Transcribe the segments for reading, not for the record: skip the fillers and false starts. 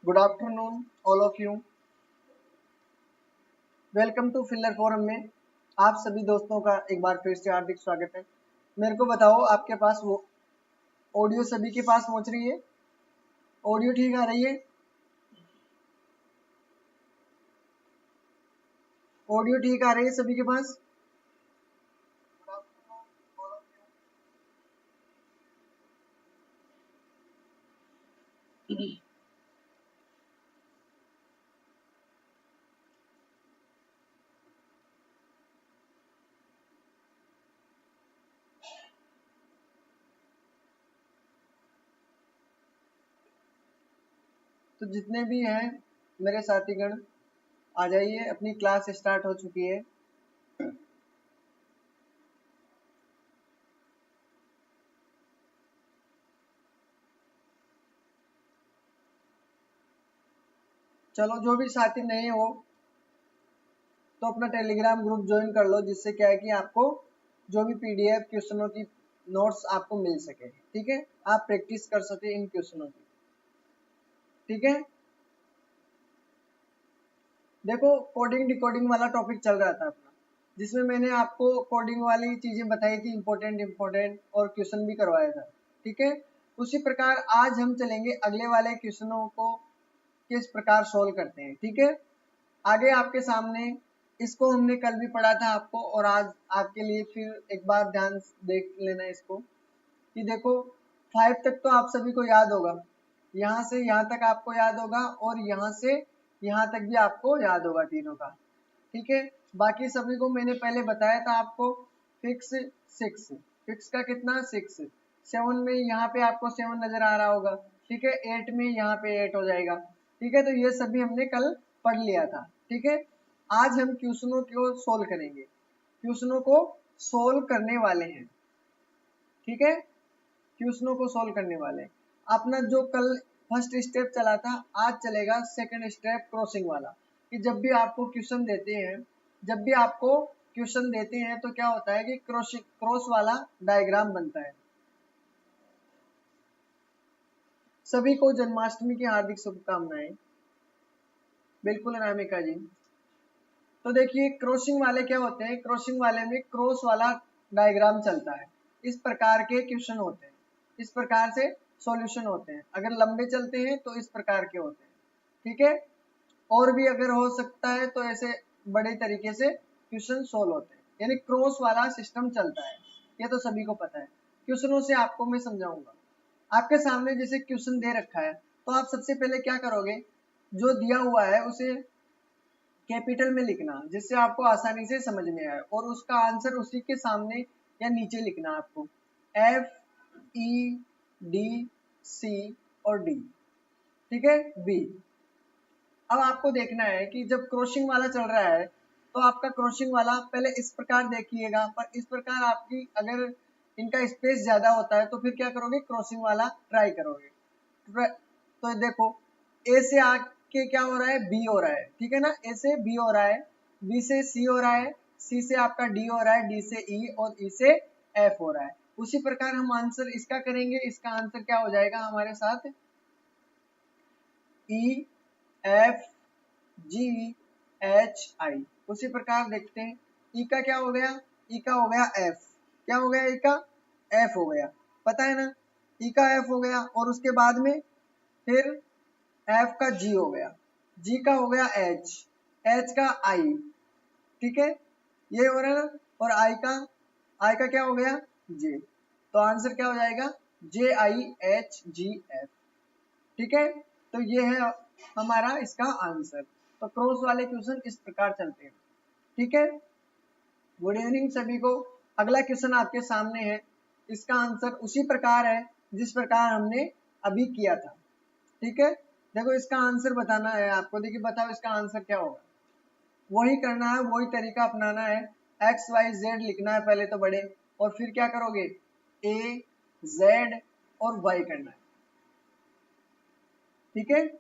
Good afternoon all of you. Welcome to Filler Forum में आप सभी दोस्तों का एक बार फिर से हार्दिक स्वागत है। मेरे को बताओ, आपके पास वो ऑडियो सभी के पास पहुंच रही है? ऑडियो ठीक आ रही है? ऑडियो ठीक आ रही है सभी के पास? तो जितने भी हैं मेरे साथीगण, आ जाइए, अपनी क्लास स्टार्ट हो चुकी है। चलो, जो भी साथी नए हो तो अपना टेलीग्राम ग्रुप ज्वाइन कर लो, जिससे क्या है कि आपको जो भी पीडीएफ क्वेश्चनों की नोट्स आपको मिल सके। ठीक है, आप प्रैक्टिस कर सके इन क्वेश्चनों की। ठीक है, देखो, कोडिंग डिकोडिंग वाला टॉपिक चल रहा था अपना, जिसमें मैंने आपको कोडिंग वाली चीजें बताई थी, इम्पोर्टेंट और क्वेश्चन भी करवाया था। ठीक है, उसी प्रकार आज हम चलेंगे अगले वाले क्वेश्चनों को किस प्रकार सोल्व करते हैं। ठीक है, आगे आपके सामने इसको हमने कल भी पढ़ा था आपको, और आज आपके लिए फिर एक बार ध्यान देख लेना इसको कि देखो, 5 तक तो आप सभी को याद होगा, यहाँ से यहाँ तक आपको याद होगा, और यहाँ से यहाँ तक भी आपको याद होगा तीनों का। ठीक है, बाकी सभी को मैंने पहले बताया था आपको। फिक्स 6, फिक्स का कितना 6, 7 में यहाँ पे आपको 7 नजर आ रहा होगा। ठीक है, 8 में यहाँ पे 8 हो जाएगा। ठीक है, तो ये सभी हमने कल पढ़ लिया था। ठीक है, आज हम क्वेश्चनों को सोल्व करेंगे, क्वेश्चनों को सोल्व करने वाले हैं। ठीक है, क्वेश्चनों को सोल्व करने वाले। अपना जो कल फर्स्ट स्टेप चला था, आज चलेगा सेकंड स्टेप, क्रॉसिंग वाला। कि जब भी आपको क्वेश्चन देते हैं, जब भी आपको क्वेश्चन देते हैं तो क्या होता है कि क्रॉस वाला डायग्राम बनता है। सभी को जन्माष्टमी की हार्दिक शुभकामनाएं। बिल्कुल अनामिका जी। तो देखिए, क्रॉसिंग वाले क्या होते हैं, क्रॉसिंग वाले में क्रॉस वाला डायग्राम चलता है। इस प्रकार के क्वेश्चन होते हैं, इस प्रकार से सॉल्यूशन होते हैं। अगर लंबे चलते हैं तो इस प्रकार के होते हैं। ठीक है, और भी अगर हो सकता है तो ऐसे बड़े तरीके से क्वेश्चन सोल्व होते हैं, यानी क्रॉस वाला सिस्टम चलता है। ये तो सभी को पता है। क्वेश्चनों से आपको मैं समझाऊंगा। आपके सामने जैसे क्वेश्चन दे रखा है, तो आप सबसे पहले क्या करोगे, जो दिया हुआ है उसे कैपिटल में लिखना, जिससे आपको आसानी से समझ में आए, और उसका आंसर उसी के सामने या नीचे लिखना आपको। FEDC और D। ठीक है, B। अब आपको देखना है कि जब क्रॉसिंग वाला चल रहा है तो आपका क्रॉसिंग वाला पहले इस प्रकार देखिएगा, पर इस प्रकार आपकी अगर इनका स्पेस ज्यादा होता है तो फिर क्या करोगे, क्रॉसिंग वाला ट्राई करोगे। तो देखो, ए से आके क्या हो रहा है, बी हो रहा है। ठीक है ना, ए से बी हो रहा है, बी से सी हो रहा है, सी से आपका डी हो रहा है, डी से ई, और ई से एफ हो रहा है। उसी प्रकार हम आंसर इसका करेंगे। इसका आंसर क्या हो जाएगा हमारे साथ, E F G H I. उसी प्रकार देखते हैं, ई का क्या हो गया, ई का हो गया एफ। क्या हो गया, ई का एफ हो गया, पता है ना, ई का एफ हो गया। और उसके बाद में फिर एफ का जी हो गया, जी का हो गया एच, एच का आई। ठीक है, ये हो रहा है ना, और आई का क्या हो गया, जे। तो आंसर क्या हो जाएगा, JIHGF। ठीक है, तो ये है हमारा इसका आंसर। तो क्रॉस वाले क्वेश्चन इस प्रकार चलते हैं। ठीक है, गुड इवनिंग सभी को। अगला क्वेश्चन आपके सामने है, इसका आंसर उसी प्रकार है जिस प्रकार हमने अभी किया था। ठीक है, देखो, इसका आंसर बताना है आपको। देखिए, बताओ इसका आंसर क्या होगा, वही करना है, वही तरीका अपनाना है। XYZ लिखना है पहले तो बड़े, और फिर क्या करोगे, AZ और Y करना है। ठीक है,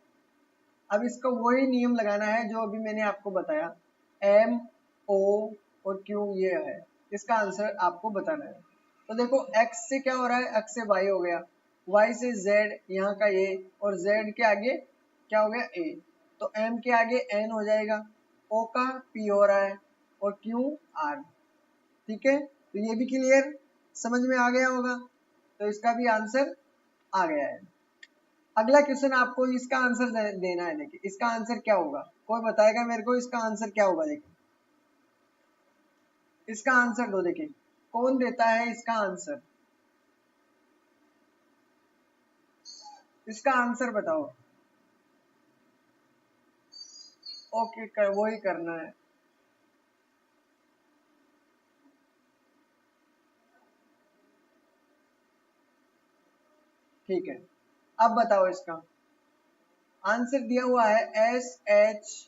अब इसका वही नियम लगाना है जो अभी मैंने आपको बताया, MO और Q ये है। इसका आंसर आपको बताना है। तो देखो, X से क्या हो रहा है, X से Y हो गया, Y से Z यहाँ का ये, और Z के आगे क्या हो गया ए, तो एम के आगे एन हो जाएगा, ओ का पी हो रहा है और क्यू आर। ठीक है, तो ये भी क्लियर समझ में आ गया होगा, तो इसका भी आंसर आ गया है। अगला क्वेश्चन आपको इसका आंसर देना है। देखिए इसका आंसर क्या होगा, कोई बताएगा मेरे को इसका आंसर क्या होगा। देखिए इसका आंसर दो, देखिए कौन देता है इसका आंसर, इसका आंसर बताओ। ओके वो ही करना है। ठीक है, अब बताओ इसका आंसर दिया हुआ है SHORT।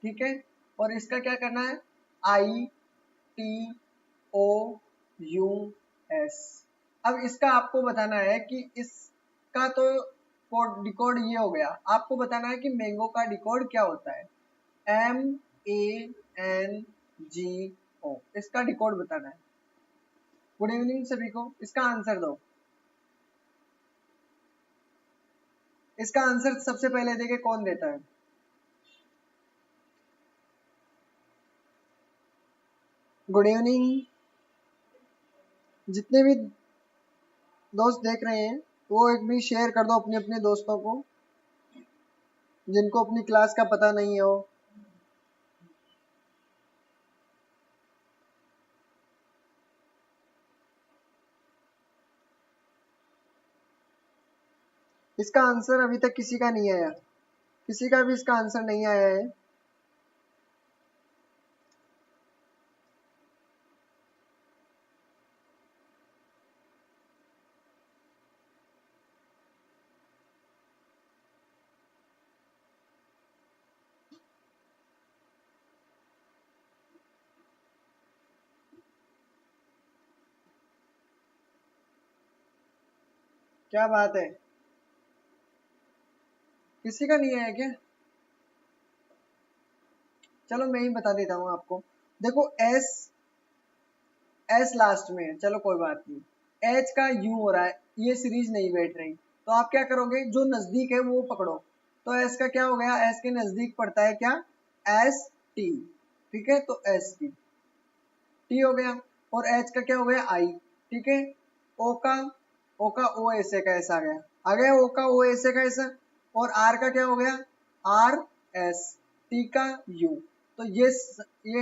ठीक है, और इसका क्या करना है ITOUS। अब इसका आपको बताना है कि इसका तो कोड डिकोड ये हो गया, आपको बताना है कि मैंगो का डिकोड क्या होता है। MANGO, इसका डिकोड बताना है। गुड इवनिंग सभी को, इसका आंसर दो। इसका आंसर सबसे पहले देखिए कौन देता है। गुड इवनिंग, जितने भी दोस्त देख रहे हैं वो एक भी शेयर कर दो अपने अपने दोस्तों को, जिनको अपनी क्लास का पता नहीं हो। इसका आंसर अभी तक किसी का नहीं आया, किसी का भी इसका आंसर नहीं आया है। क्या बात है, किसी का नहीं आया क्या? चलो मैं ही बता देता हूँ आपको। देखो एस एस लास्ट में है, चलो कोई बात नहीं। एच का यू हो रहा है, ये सीरीज नहीं बैठ रही, तो आप क्या करोगे, जो नजदीक है वो पकड़ो। तो एस का क्या हो गया, एस के नजदीक पड़ता है क्या, एस टी। ठीक है, तो एस टी हो गया, और एच का क्या हो गया आई। ठीक है, ओ का ओ ऐसे का ऐसा आ गया ओ का ओ ऐसे का ऐसा, और आर का क्या हो गया आर एस, टी का यू। तो ये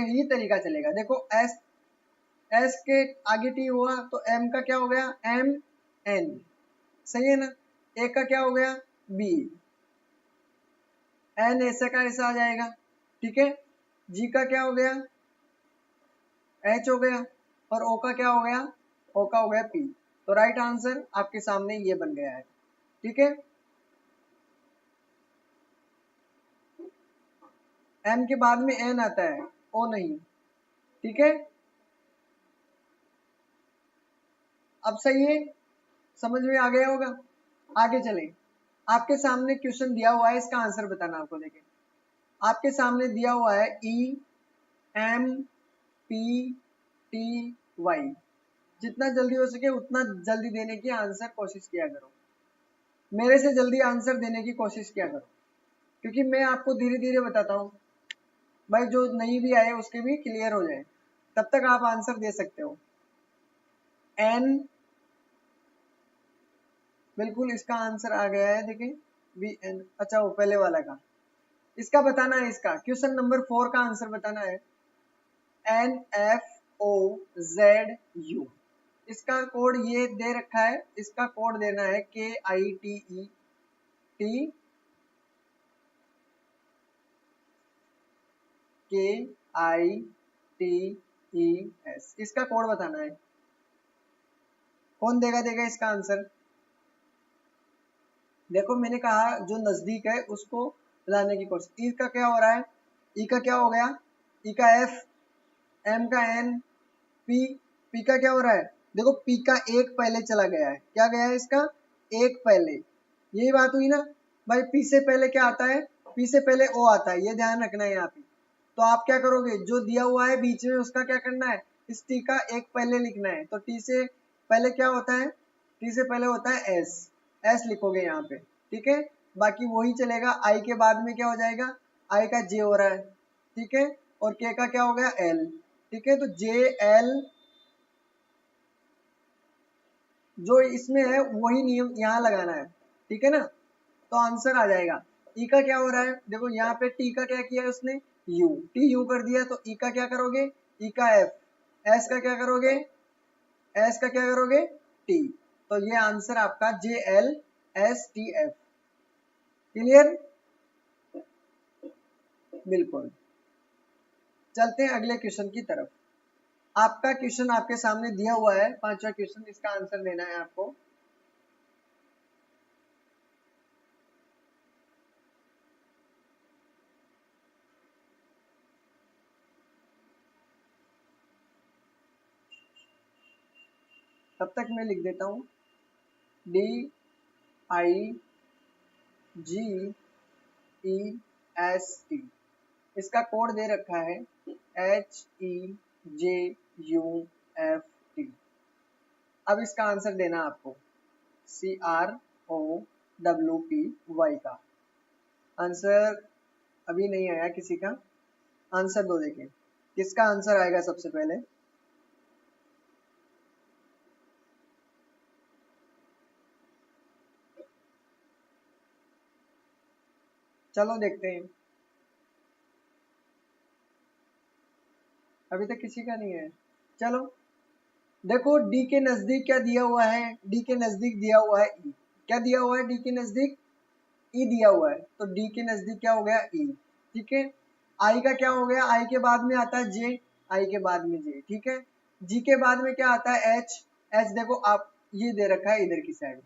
ही तरीका चलेगा। देखो एस के आगे टी हुआ तो एम का क्या हो गया एम एन, सही है ना। ए का क्या हो गया बी, एन ऐसे का ऐसा आ जाएगा। ठीक है, जी का क्या हो गया एच हो गया, और ओ का क्या हो गया ओ का हो गया पी। तो राइट आंसर आपके सामने ये बन गया है। ठीक है, एम के बाद में एन आता है, ओ नहीं। ठीक है, अब सही है, समझ में आ गया होगा। आगे चले, आपके सामने क्वेश्चन दिया हुआ है, इसका आंसर बताना आपको। देखें आपके सामने दिया हुआ है EMPTY, जितना जल्दी हो सके उतना जल्दी देने की आंसर कोशिश किया करो, मेरे से जल्दी आंसर देने की कोशिश किया करो, क्योंकि मैं आपको धीरे धीरे बताता हूँ भाई, जो नहीं भी आए उसके भी क्लियर हो जाए, तब तक आप आंसर दे सकते हो। एन, बिल्कुल इसका आंसर आ गया है। देखिए बी एन, अच्छा वो पहले वाला का, इसका बताना है, इसका क्वेश्चन नंबर 4 का आंसर बताना है। NFOZU, इसका कोड ये दे रखा है, इसका कोड देना है KITES, इसका कोड बताना है। कौन देगा इसका आंसर। देखो मैंने कहा जो नजदीक है उसको लाने की कोशिश। ई का क्या हो रहा है, ई का क्या हो गया, ई का एफ, एम का एन, पी, पी का क्या हो रहा है, देखो पी का एक पहले चला गया है, क्या गया है इसका एक पहले, यही बात हुई ना भाई। पी से पहले क्या आता है, पी से पहले ओ आता है, ये ध्यान रखना है यहाँ पे। तो आप क्या करोगे, जो दिया हुआ है बीच में उसका क्या करना है, इस टी का एक पहले लिखना है। तो टी से पहले क्या होता है, टी से पहले होता है एस, एस लिखोगे यहाँ पे, ठीक है। बाकी वही चलेगा, आई के बाद में क्या हो जाएगा, आई का जे हो रहा है, ठीक है, और के का क्या हो गया, एल, ठीक है। तो जे एल जो इसमें है वही नियम यहाँ लगाना है, ठीक है ना। तो आंसर आ जाएगा। ई का क्या हो रहा है, देखो यहाँ पे टी का क्या किया है उसने, यू, टी यू कर दिया, तो ई का क्या करोगे, ई का एफ, एस का क्या करोगे, एस का क्या करोगे, टी। तो ये आंसर आपका J L S T F. Clear, बिल्कुल। चलते हैं अगले क्वेश्चन की तरफ। आपका क्वेश्चन आपके सामने दिया हुआ है, पांचवा क्वेश्चन, इसका आंसर देना है आपको। तब तक मैं लिख देता हूं, D I G E S T, इसका कोड दे रखा है H E J U F T. अब इसका आंसर देना आपको, C R O W P Y का आंसर अभी नहीं आया किसी का। आंसर दो, देखिए किसका आंसर आएगा सबसे पहले। चलो देखते हैं, अभी तक किसी का नहीं है। चलो देखो, डी के नजदीक क्या दिया हुआ है, डी के नजदीक दिया हुआ है ई। क्या दिया हुआ है डी के नजदीक, ई दिया हुआ है, तो डी के नजदीक क्या हो गया, ई, ठीक है। आई का क्या हो गया, आई के बाद में आता है जे, आई के बाद में जे, ठीक है। जी के बाद में क्या आता है, एच, एच देखो आप ये दे रखा है इधर की साइड,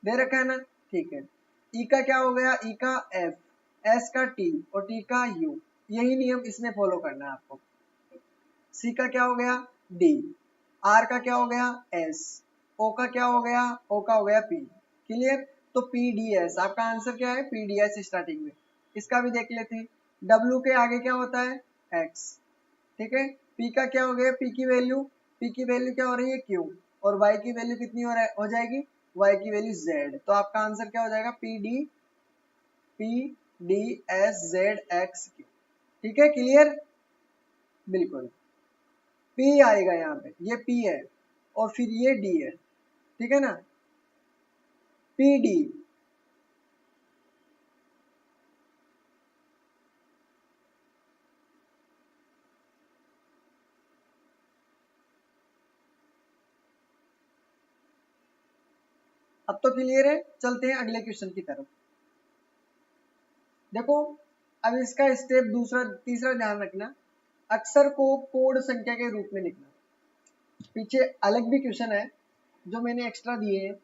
दे रखा है ना, ठीक है। ई का क्या हो गया, ई का एफ, एस का टी और टी का यू, यही नियम इसमें फॉलो करना है आपको। सी का क्या हो गया, डी, आर का क्या हो गया, एस, ओ का क्या हो गया, ओ का हो गया पी। क्लियर, तो पी डी एस आपका आंसर क्या है, पी डी एस स्टार्टिंग में। इसका भी देख लेते हैं, डब्ल्यू के आगे क्या होता है, एक्स, ठीक है। पी का क्या हो गया, पी की वैल्यू, पी की वैल्यू क्या हो रही है, क्यू, और वाई की वैल्यू कितनी हो जाएगी, वाई की वैल्यू जेड। तो आपका आंसर क्या हो जाएगा, P D S Z x Q, ठीक है। क्लियर, बिल्कुल। पी आएगा यहाँ पे, ये पी है और फिर ये डी है, ठीक है ना, पी डी। अब तो क्लियर है, चलते हैं अगले क्वेश्चन की तरफ। देखो अब इसका स्टेप दूसरा तीसरा ध्यान रखना, अक्षर को कोड संख्या के रूप में लिखना। पीछे अलग भी क्वेश्चन है जो मैंने एक्स्ट्रा दिए हैं,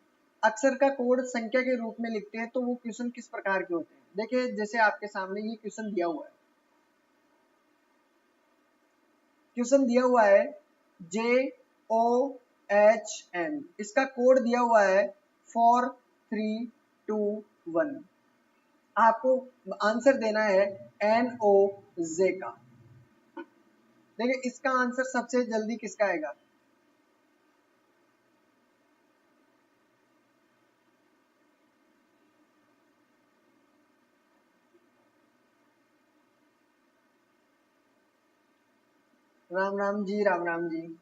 अक्षर का कोड संख्या के रूप में लिखते हैं, तो वो क्वेश्चन किस प्रकार के होते हैं। देखिए जैसे आपके सामने ये क्वेश्चन दिया हुआ है, क्वेश्चन दिया हुआ है जे ओ एच एन, इसका कोड दिया हुआ है 4321। आपको आंसर देना है एन ओ जे का। देखिए इसका आंसर सबसे जल्दी किसका आएगा, राम राम जी, राम राम जी।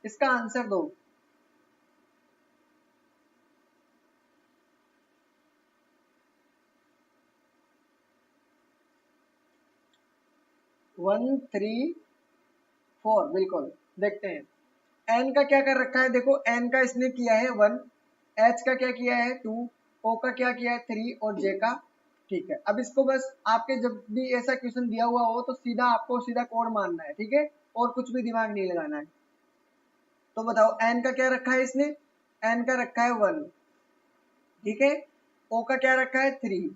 इसका आंसर दो। वन थ्री फोर, बिल्कुल। देखते हैं एन का क्या कर रखा है, देखो एन का इसने किया है 1, एच का क्या किया है 2, ओ का क्या किया है 3 और जे का, ठीक है। अब इसको बस आपके जब भी ऐसा क्वेश्चन दिया हुआ हो तो सीधा आपको सीधा कोड मानना है, ठीक है, और कुछ भी दिमाग नहीं लगाना है। तो बताओ एन का क्या रखा है इसने, एन का रखा है 1, ठीक है, ओ का क्या रखा है 3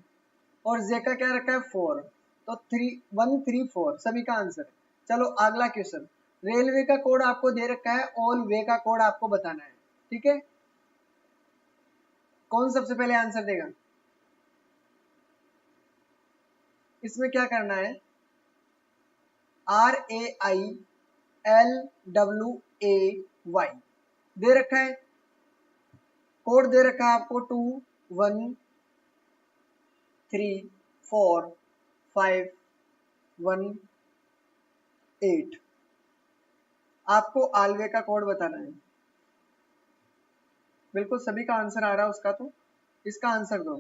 और जे का क्या रखा है 4। तो 3134 सभी का आंसर। चलो अगला क्वेश्चन, रेलवे का कोड आपको दे रखा है, ऑल वे का कोड आपको बताना है, ठीक है। कौन सबसे पहले आंसर देगा, इसमें क्या करना है, RAILWAY दे रखा है, कोड दे रखा है आपको 21345118, आपको आलवे का कोड बताना है। बिल्कुल सभी का आंसर आ रहा है उसका, तो इसका आंसर दो।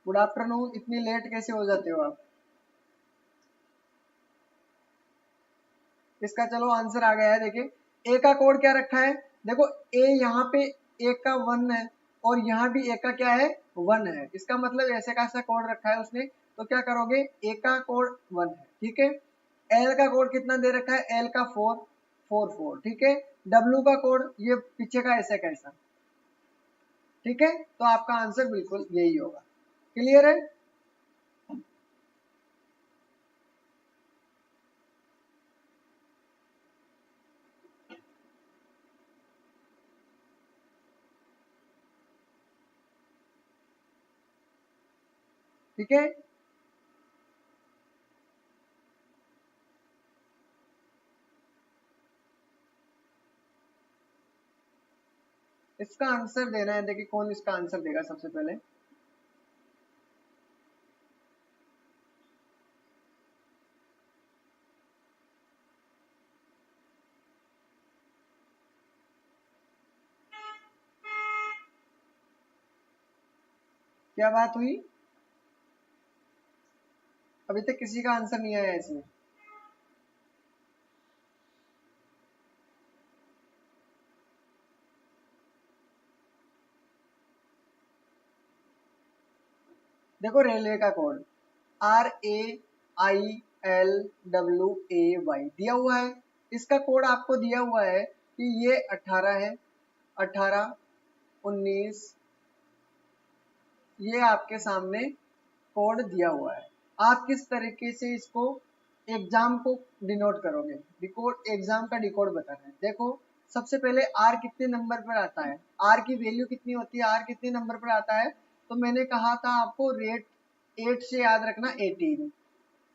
गुड आफ्टरनून, इतनी लेट कैसे हो जाते हो आप? इसका चलो आंसर आ गया है। देखिए ए का कोड क्या रखा है, देखो ए यहाँ पे ए का 1 है और यहाँ भी ए का क्या है 1 है, इसका मतलब ऐसे का ऐसा कोड रखा है उसने, तो क्या करोगे ए का कोड 1 है, ठीक है। एल का कोड कितना दे रखा है, एल का 444, ठीक है। डब्ल्यू का कोड ये पीछे का ऐसे कैसा, ठीक है। तो आपका आंसर बिल्कुल यही होगा। क्लियर है? ठीक है, इसका आंसर देना है। देखिए कौन इसका आंसर देगा सबसे पहले। क्या बात हुई, अभी तक किसी का आंसर नहीं आया इसमें। देखो रेलवे का कोड RAILWAY दिया हुआ है, इसका कोड आपको दिया हुआ है कि ये 18 है, 18 19, ये आपके सामने कोड दिया हुआ है। आप किस तरीके से इसको एग्जाम को डिनोट करोगे, डिकोड एग्जाम का डिकोड बताना है। देखो सबसे पहले आर कितने नंबर पर आता है, आर की वैल्यू कितनी होती है, आर कितने नंबर पर आता है, तो मैंने कहा था आपको रेट 8 से याद रखना 18,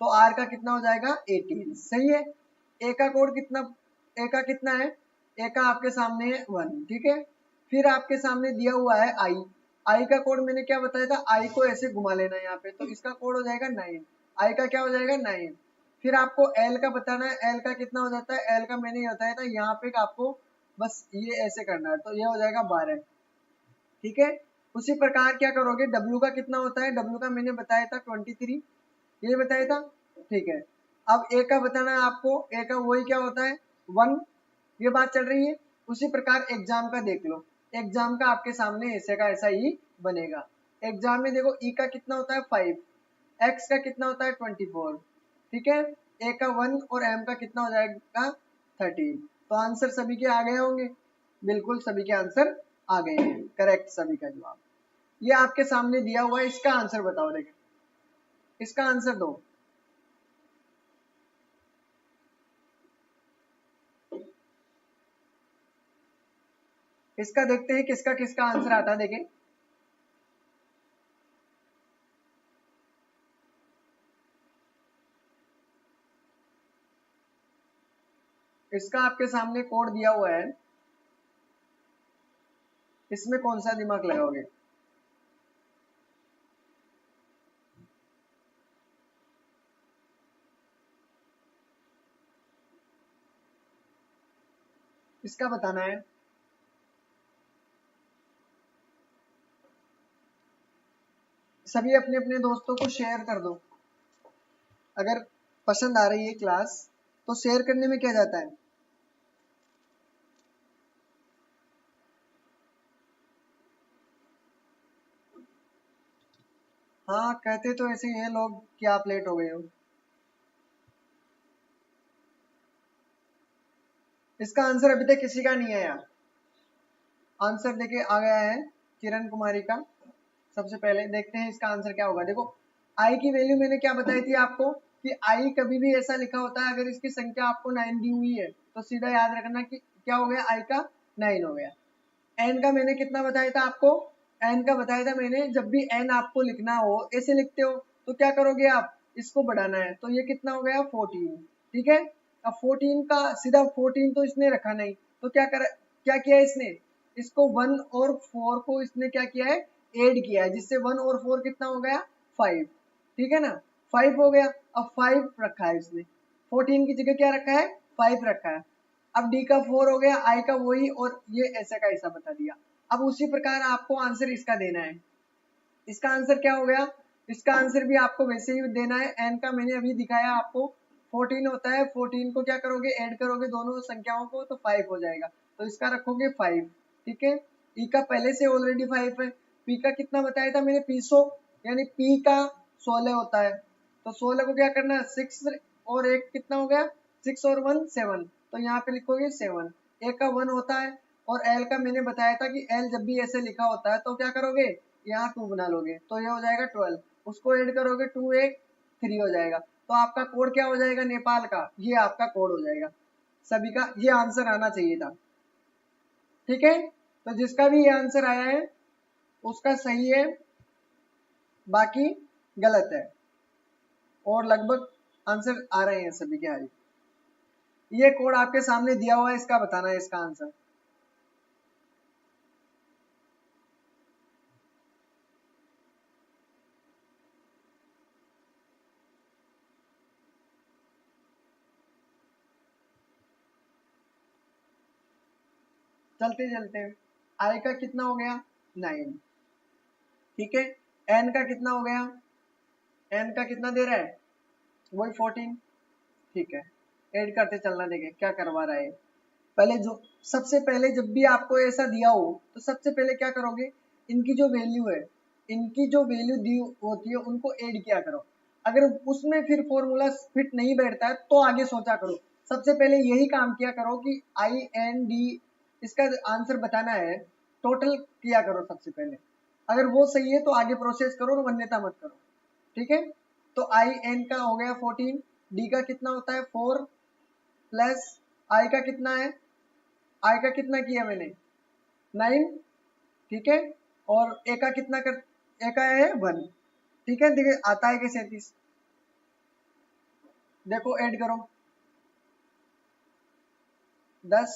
तो आर का कितना हो जाएगा 18, सही है। ए का कोड कितना, ए का कितना है, ए का आपके सामने है 1, ठीक है। फिर आपके सामने दिया हुआ है आई, आई का कोड मैंने क्या बताया था, आई को ऐसे घुमा लेना है यहाँ पे, तो इसका कोड हो जाएगा 9, आई का क्या हो जाएगा 9। फिर आपको एल का बताना है, एल का कितना हो जाता है, एल का मैंने बताया था यहाँ पे आपको बस ये ऐसे करना है, तो ये हो जाएगा 12, ठीक है। उसी प्रकार क्या करोगे, डब्ल्यू का कितना होता है, डब्ल्यू का मैंने बताया था 23, ये बताया था, ठीक है। अब ए का बताना है आपको, ए का वही क्या होता है 1, ये बात चल रही है। उसी प्रकार एग्जाम का देख लो, एग्जाम का आपके सामने ऐसे का ऐसा ही बनेगा। एग्जाम में देखो ई का कितना होता है 5, एक्स का कितना होता है 24, ठीक है। ए का 1 और एम का कितना हो जाएगा 13। तो आंसर सभी के आ गए होंगे, बिल्कुल सभी के आंसर आ गए हैं, करेक्ट सभी का जवाब। ये आपके सामने दिया हुआ है, इसका आंसर बताओ, देखिए इसका आंसर दो। इसका देखते हैं किसका किसका आंसर आता है, देखें इसका आपके सामने कोड दिया हुआ है, इसमें कौन सा दिमाग लगाओगे। इसका बताना है। सभी अपने अपने दोस्तों को शेयर कर दो, अगर पसंद आ रही है क्लास तो शेयर करने में क्या जाता है। हाँ कहते तो ऐसे ही हैं लोग कि आप लेट हो गए हो। इसका आंसर अभी तक किसी का नहीं आया। आंसर देखिए आ गया है किरण कुमारी का। सबसे पहले देखते हैं इसका आंसर क्या होगा। देखो आई की वैल्यू मैंने क्या बताई थी आपको कि आई कभी भी ऐसा लिखा होता है, अगर इसकी संख्या आपको 9 दी हुई है तो सीधा याद रखना कि क्या हो गया, आई का 9 हो गया। एन का मैंने कितना बताया था आपको, एन का बताया था मैंने, जब भी एन आपको लिखना हो ऐसे लिखते हो तो क्या करोगे आप, इसको बढ़ाना है, तो ये कितना हो गया 14, ठीक है। अब 14 का सीधा 14 तो इसने रखा नहीं, तो क्या किया इसने, इसको 1 और 4 को इसने क्या किया है, ऐड किया है, जिससे 1 और 4 कितना हो गया 5, ठीक है ना, 5 हो गया। अब 5 रखा है इसने, 14 की जगह क्या रखा है 5 रखा है। अब डी का 4 हो गया, आई का वही, और ये ऐसे का ऐसा बता दिया। अब उसी प्रकार आपको आंसर इसका देना है। इसका आंसर क्या हो गया, इसका आंसर भी आपको वैसे ही देना है। एन का मैंने अभी दिखाया आपको, 14 होता है, 14 को क्या करोगे, ऐड करोगे दोनों संख्याओं को, तो 5 हो जाएगा, तो इसका रखोगे 5, ठीक है। ई का पहले से ऑलरेडी 5 है। पी का कितना बताया था मैंने, पीसो, यानी पी का 16 होता है, तो 16 को क्या करना है, 6 और 1 कितना हो गया, 6 और 1 7, तो यहाँ पे लिखोगे 7। ए का 1 होता है, और एल का मैंने बताया था कि एल जब भी ऐसे लिखा होता है तो क्या करोगे, यहाँ 2 बना लोगे, तो ये हो जाएगा 12, उसको ऐड करोगे 2 1 3 हो जाएगा। तो आपका कोड क्या हो जाएगा नेपाल का, ये आपका कोड हो जाएगा। सभी का ये आंसर आना चाहिए था, ठीक है। तो जिसका भी ये आंसर आया है उसका सही है, बाकी गलत है, और लगभग आंसर आ रहे हैं सभी के। हारी ये कोड आपके सामने दिया हुआ है, इसका बताना है इसका आंसर। चलते चलते आई का कितना हो गया 9, ठीक है। एन का कितना हो गया, एन का कितना दे रहा है, वही 14, ठीक है। ऐड करते चलना, देखे क्या करवा रहा है। पहले जो सबसे पहले जब भी आपको ऐसा दिया हो तो सबसे पहले क्या करोगे, इनकी जो वैल्यू है, इनकी जो वैल्यू दी होती है उनको ऐड किया करो। अगर उसमें फिर फॉर्मूला फिट नहीं बैठता है तो आगे सोचा करो। सबसे पहले यही काम किया करो कि आई एन डी इसका आंसर बताना है, टोटल किया करो सबसे पहले। अगर वो सही है तो आगे प्रोसेस करो और वन्यता मत करो, ठीक है। तो आई एन का हो गया 14, डी का कितना होता है 4, प्लस आई का कितना है, आई का कितना किया मैंने 9, ठीक है। और ए का कितना कर, ए का है 1, ठीक है। देखिए आता है कि 37, देखो ऐड करो 10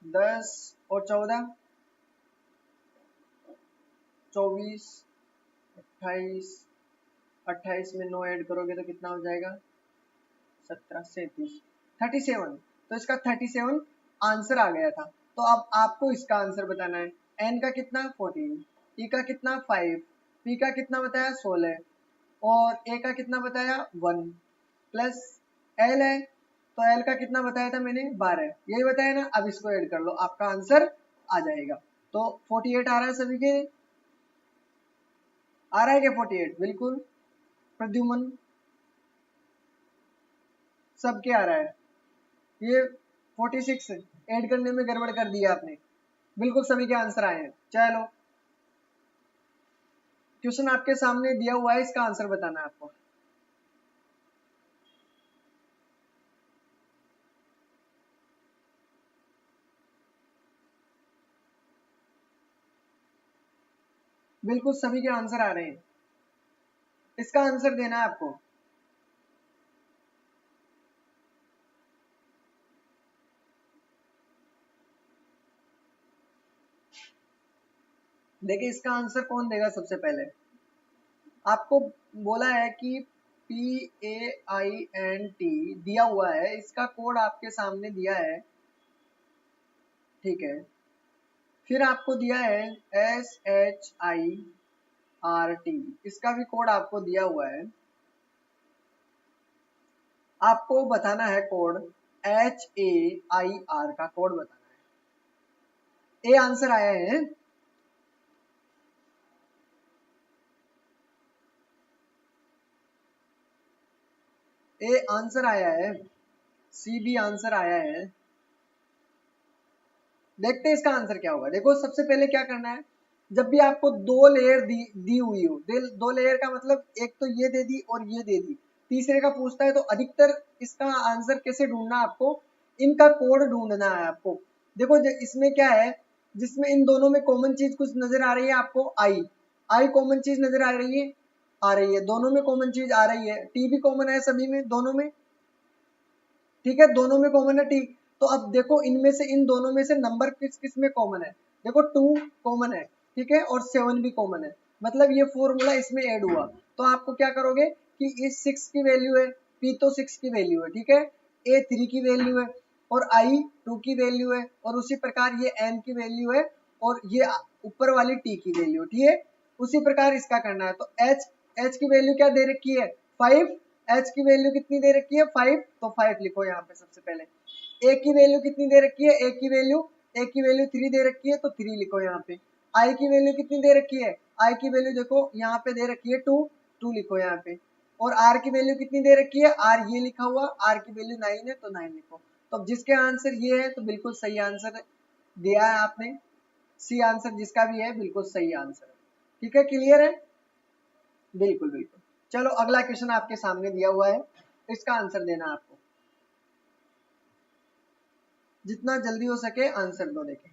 10 और 14 24, 28, 28 में 9 ऐड करोगे तो कितना हो जाएगा 17 37, 37। तो इसका 37 आंसर आ गया था। तो अब आपको इसका आंसर बताना है। एन का कितना 14, ई का कितना 5, पी का कितना बताया 16, और ए का कितना बताया 1, प्लस एल है, तो एल का कितना बताया था मैंने 12, यही बताया ना। अब इसको ऐड कर लो, आपका आंसर आ जाएगा। तो 48 आ रहा है सभी के, आ रहा है क्या 48, बिल्कुल प्रद्युमन सबके आ रहा है। ये 46 ऐड करने में गड़बड़ कर दिया आपने, बिल्कुल सभी के आंसर आए हैं। चलो क्वेश्चन आपके सामने दिया हुआ है, इसका आंसर बताना है आपको। बिल्कुल सभी के आंसर आ रहे हैं, इसका आंसर देना है आपको। देखिए इसका आंसर कौन देगा, सबसे पहले आपको बोला है कि PAINT दिया हुआ है, इसका कोड आपके सामने दिया है, ठीक है। फिर आपको दिया है SHIRT, इसका भी कोड आपको दिया हुआ है। आपको बताना है कोड HAIR का कोड बताना है। ए आंसर आया है, ए आंसर आया है, सी भी आंसर आया है। देखते हैं इसका आंसर क्या होगा। देखो सबसे पहले क्या करना है, जब भी आपको दो लेयर दी हुई हो, दो लेयर का मतलब एक तो ये दे दी और ये दे दी, तीसरे का पूछता है, तो अधिकतर इसका आंसर कैसे ढूंढना है आपको, इनका कोड ढूंढना है आपको। देखो इसमें क्या है, जिसमें इन दोनों में कॉमन चीज कुछ नजर आ रही है आपको, आई कॉमन चीज नजर आ रही है, दोनों में कॉमन चीज आ रही है, टी भी कॉमन है सभी में, दोनों में, ठीक है, दोनों में कॉमन है टी। तो अब देखो इनमें से, इन दोनों में से नंबर किस किस में कॉमन है, देखो 2 कॉमन है, ठीक है, और 7 भी कॉमन है, मतलब ये फॉर्मूला इसमें ऐड हुआ। तो आपको क्या करोगे कि इस 6 की वैल्यू है, पी तो 6 की वैल्यू है, ठीक है, ए 3 की वैल्यू है, और आई 2 की वैल्यू है, और उसी प्रकार ये एन की वैल्यू है, और ये ऊपर वाली टी की वैल्यू, ठीक है। उसी प्रकार इसका करना है। तो एच की वैल्यू क्या दे रखी है, 5, एच की वैल्यू कितनी दे रखी है 5, तो 5 लिखो यहाँ पे सबसे पहले। ए की वैल्यू कितनी दे रखी है, ए की वैल्यू 3 दे रखी है, तो 3 लिखो यहाँ पे। आई की वैल्यू कितनी दे रखी है, आई की वैल्यू देखो यहाँ पे दे रखी है 2, 2 लिखो यहाँ पे। और आर की वैल्यू कितनी दे रखी है, आर ये लिखा हुआ, आर की वैल्यू 9 है, तो 9 लिखो। तो अब जिसके आंसर ये है तो बिल्कुल सही आंसर दिया है आपने, सी आंसर जिसका भी है बिल्कुल सही आंसर है, ठीक है, क्लियर है, बिल्कुल बिल्कुल। चलो अगला क्वेश्चन आपके सामने दिया हुआ है, इसका आंसर देना आपको, जितना जल्दी हो सके आंसर दो। देखें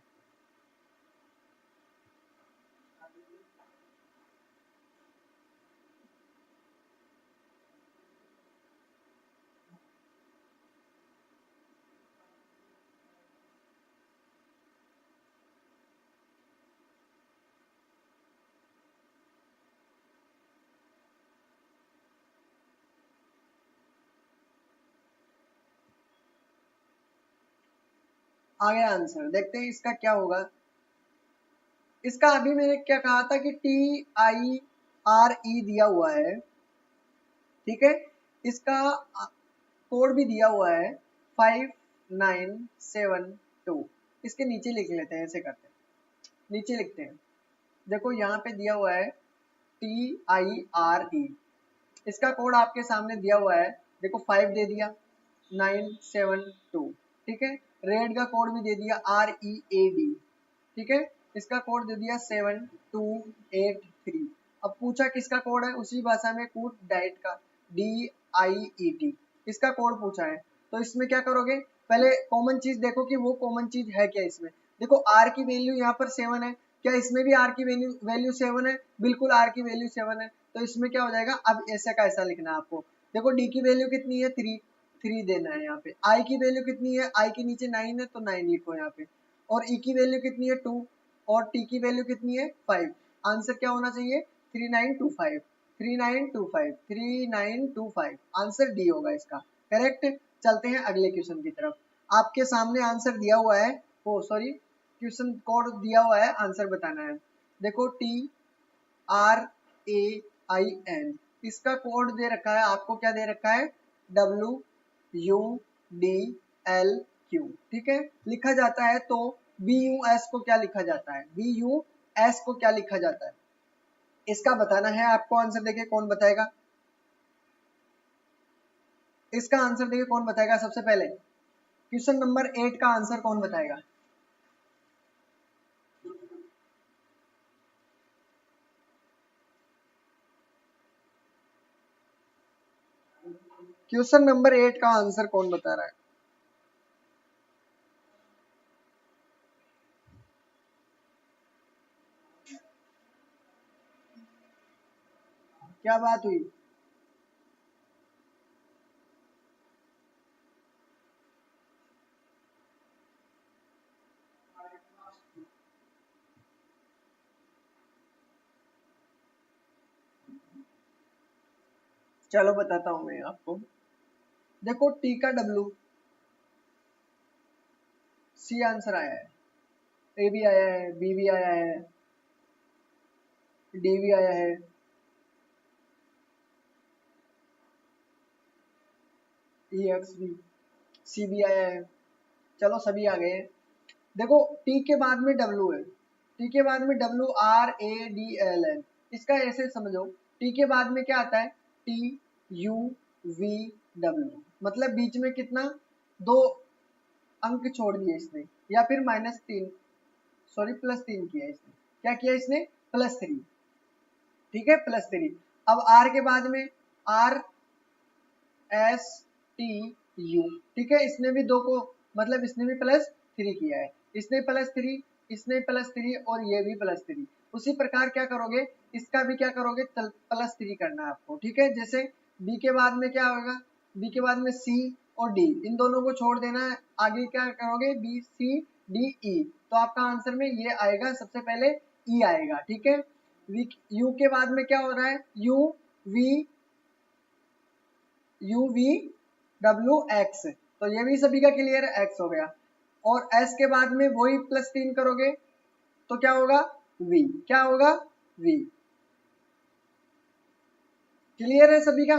आ गया आंसर, देखते हैं इसका क्या होगा। इसका अभी मैंने क्या कहा था कि TIRE दिया हुआ है, ठीक है, इसका कोड भी दिया हुआ है 5972। इसके नीचे लिख लेते हैं, ऐसे करते हैं, नीचे लिखते हैं। देखो यहाँ पे दिया हुआ है TIRE, इसका कोड आपके सामने दिया हुआ है, देखो 5 दे दिया, 972, ठीक है, रेड का कोड भी दे दिया READ, ठीक है, इसका कोड दे दिया 7283। अब पूछा किसका कोड है, उसी भाषा में कूट डाइट का DIET, इसका कोड पूछा है। तो इसमें क्या करोगे, पहले कॉमन चीज देखो कि वो कॉमन चीज है क्या इसमें। देखो आर की वैल्यू यहाँ पर 7 है, क्या इसमें भी आर की वैल्यू 7 है, बिल्कुल आर की वैल्यू 7 है, तो इसमें क्या हो जाएगा, अब ऐसा का ऐसा लिखना है आपको। देखो डी की वैल्यू कितनी है 3, 3 देना है यहाँ पे। आई की वैल्यू कितनी है, आई के नीचे 9 है, तो 9 लिखो यहाँ पे। और ई की वैल्यू कितनी है 2, और टी की वैल्यू कितनी है 5। आंसर क्या होना चाहिए 3925, 3925, 3925, आंसर डी होगा इसका, करेक्ट। चलते हैं अगले क्वेश्चन की तरफ। आपके सामने आंसर दिया हुआ है, ओ सॉरी, क्वेश्चन कोड दिया हुआ है, आंसर बताना है। देखो TRAIN, इसका कोड दे रखा है आपको, क्या दे रखा है WUDLQ, ठीक है, लिखा जाता है तो BUS को क्या लिखा जाता है, BUS को क्या लिखा जाता है, इसका बताना है आपको। आंसर देखिए कौन बताएगा, इसका आंसर देखिए कौन बताएगा सबसे पहले, क्वेश्चन नंबर 8 का आंसर कौन बताएगा। क्वेश्चन नंबर 8 का आंसर कौन बता रहा है, क्या बात हुई। चलो बताता हूं मैं आपको। देखो टी का W, सी आंसर आया है, ए भी आया है, बी भी आया है, डी भी आया है, ई एक्स भी, सी भी आया है, चलो सभी आ गए हैं। देखो टी के बाद में डब्ल्यू है, टी के बाद में WRADLN, इसका ऐसे समझो, टी के बाद में क्या आता है TUVW, मतलब बीच में कितना, 2 अंक छोड़ दिए इसने, या फिर -3, सॉरी +3 किया इसने, क्या किया इसने +3, ठीक है, +3। अब आर के बाद में RSTU, ठीक है, इसने भी 2 को, मतलब इसने भी +3 किया है, इसने +3, इसने +3 और ये भी +3। उसी प्रकार क्या करोगे, इसका भी क्या करोगे, +3 करना है आपको, ठीक है। जैसे बी के बाद में क्या होगा, बी के बाद में सी और डी, इन दोनों को छोड़ देना है, आगे क्या करोगे, बी सी डी ई, तो आपका आंसर में ये आएगा, सबसे पहले ई आएगा, ठीक है। यू के बाद में क्या हो रहा है, यू वी डब्ल्यू एक्स, तो ये भी सभी का क्लियर है, एक्स हो गया। और एस के बाद में वही +3 करोगे तो क्या होगा, वी, क्या होगा, वी। क्लियर है सभी का,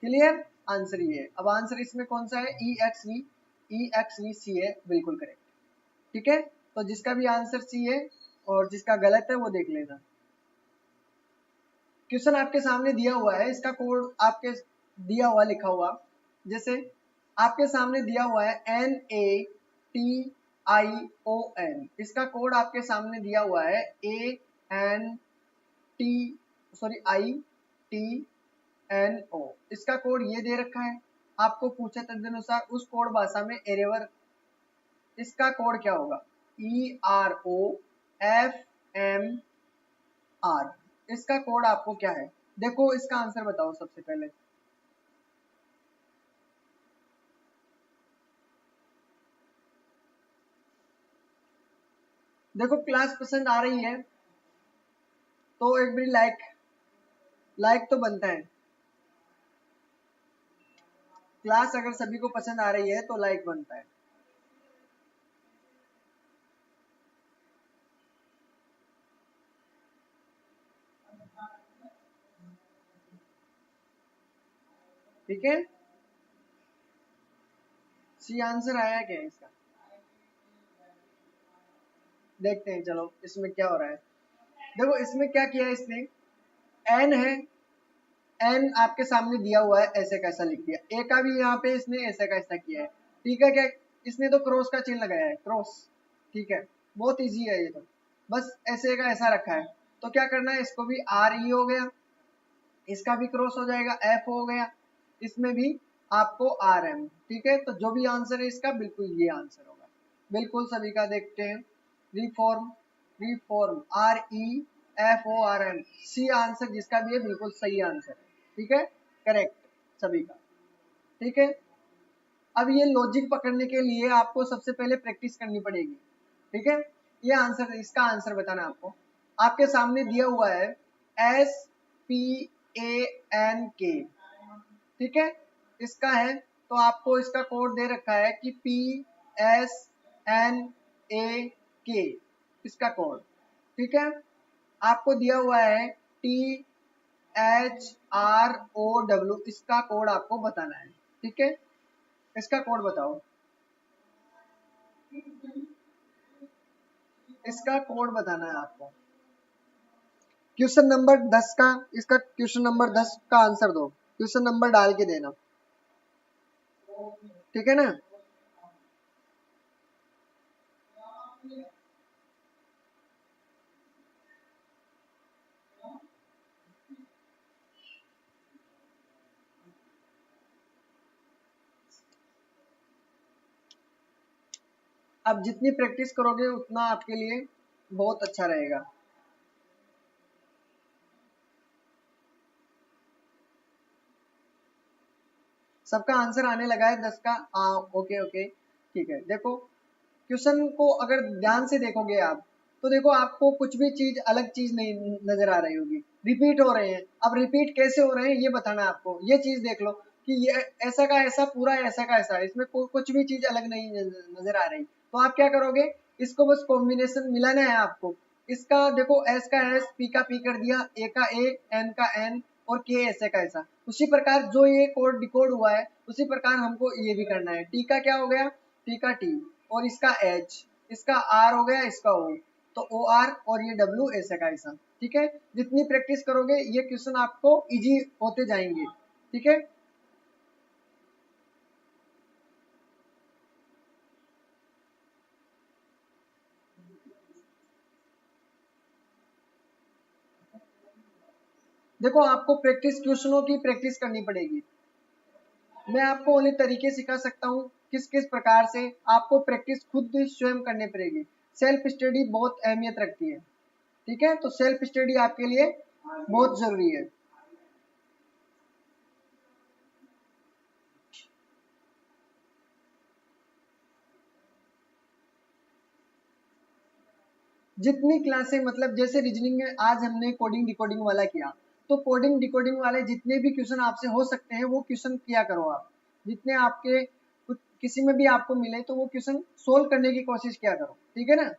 क्लियर, आंसर ये है। अब आंसर इसमें कौन सा है, ई एक्स वी सी है, बिल्कुल करेक्ट, ठीक है। तो जिसका भी आंसर सी है और जिसका गलत है वो देख लेना। क्वेश्चन आपके सामने दिया हुआ है, इसका कोड आपके दिया हुआ लिखा हुआ, जैसे आपके सामने दिया हुआ है NATION, इसका कोड आपके सामने दिया हुआ है ITNO, इसका कोड ये दे रखा है। आपको पूछे तदनुसार उस कोड भाषा में एरेवर, इसका कोड क्या होगा, EROFMR, इसका कोड आपको क्या है, देखो इसका आंसर बताओ सबसे पहले। देखो क्लास पसंद आ रही है तो एक बार लाइक तो बनता है, क्लास अगर सभी को पसंद आ रही है तो लाइक बनता है। ठीक है, सी आंसर आया क्या इसका, देखते हैं, चलो इसमें क्या हो रहा है। देखो इसमें क्या किया है इसने, एन है, एन आपके सामने दिया हुआ है, ऐसे कैसा लिख दिया, ए का भी यहाँ पे इसने ऐसे कैसा किया है, ठीक है। क्या इसने तो क्रॉस का चिन्ह लगाया है, क्रॉस, ठीक है, बहुत इजी है ये तो, बस ऐसे का ऐसा रखा है। तो क्या करना है, इसको भी आर ई हो गया, इसका भी क्रॉस हो जाएगा, एफ हो गया, इसमें भी आपको आर एम, ठीक है। तो जो भी आंसर है इसका बिल्कुल ये आंसर होगा, बिल्कुल सभी का देखते हैं। Reform, reform, REFORM, C answer जिसका भी है बिल्कुल सही आंसर है, ठीक है, करेक्ट सभी का, ठीक है। अब ये लॉजिक पकड़ने के लिए आपको सबसे पहले प्रैक्टिस करनी पड़ेगी, ठीक है। ये आंसर, इसका आंसर बताना आपको, आपके सामने दिया हुआ है SPANK, ठीक है, इसका है, तो आपको इसका कोड दे रखा है कि PSNAK, इसका कोड, ठीक है। आपको दिया हुआ है THROW, इसका कोड आपको बताना है, ठीक है। इसका कोड बताओ, इसका कोड बताना है आपको। क्वेश्चन नंबर 10 का, इसका क्वेश्चन नंबर 10 का आंसर दो, क्वेश्चन नंबर डाल के देना, ठीक है ना। अब जितनी प्रैक्टिस करोगे उतना आपके लिए बहुत अच्छा रहेगा। सबका आंसर आने लगा है 10 का, हाँ, ओके ओके, ठीक है। देखो क्वेश्चन को अगर ध्यान से देखोगे आप, तो देखो आपको कुछ भी चीज अलग चीज नहीं नजर आ रही होगी, रिपीट हो रहे हैं। अब रिपीट कैसे हो रहे हैं ये बताना है आपको, ये चीज देख लो कि ये ऐसा का ऐसा पूरा ऐसा का ऐसा, इसमें कुछ भी चीज अलग नहीं नजर आ रही, तो आप क्या करोगे, इसको बस कॉम्बिनेशन मिलाना है आपको। इसका देखो एस का एस, पी का पी कर दिया, ए का ए, एन का एन और के ऐसे का ऐसा, उसी प्रकार जो ये कोड डिकोड हुआ है उसी प्रकार हमको ये भी करना है। टी का क्या हो गया, टी का टी, और इसका एच, इसका आर हो गया, इसका ओ, तो ओ आर, और ये डब्ल्यू ऐसे का ऐसा, ठीक है। जितनी प्रैक्टिस करोगे ये क्वेश्चन आपको इजी होते जाएंगे, ठीक है। देखो आपको प्रैक्टिस, क्वेश्चनों की प्रैक्टिस करनी पड़ेगी। मैं आपको उन्हें तरीके सिखा सकता हूँ किस किस प्रकार से आपको प्रैक्टिस खुद स्वयं करनी पड़ेगी। सेल्फ स्टडी बहुत अहमियत रखती है, ठीक है। तो सेल्फ स्टडी आपके लिए बहुत जरूरी है। जितनी क्लासें मतलब जैसे रीजनिंग में आज हमने कोडिंग डिकोडिंग वाला किया, तो कोडिंग डिकोडिंग वाले जितने भी क्वेश्चन आपसे हो सकते हैं वो क्वेश्चन किया करो आप। जितने आपके किसी में भी आपको मिले तो वो क्वेश्चन सोल्व करने की कोशिश किया करो, ठीक है ना।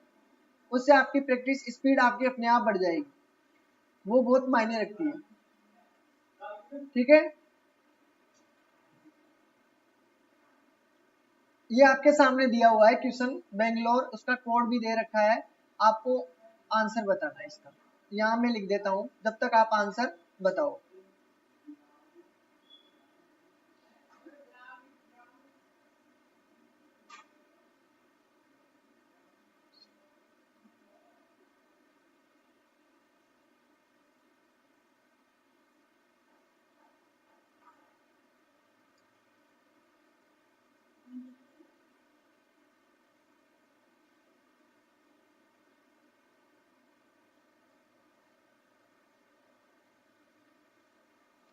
उससे आपकी प्रैक्टिस स्पीड आपकी अपने आप बढ़ जाएगी, वो बहुत मायने रखती है, ठीक है। ये आपके सामने दिया हुआ है क्वेश्चन बेंगलोर, उसका कोड भी दे रखा है, आपको आंसर बताना है इसका। यहाँ मैं लिख देता हूँ जब तक आप आंसर बताओ।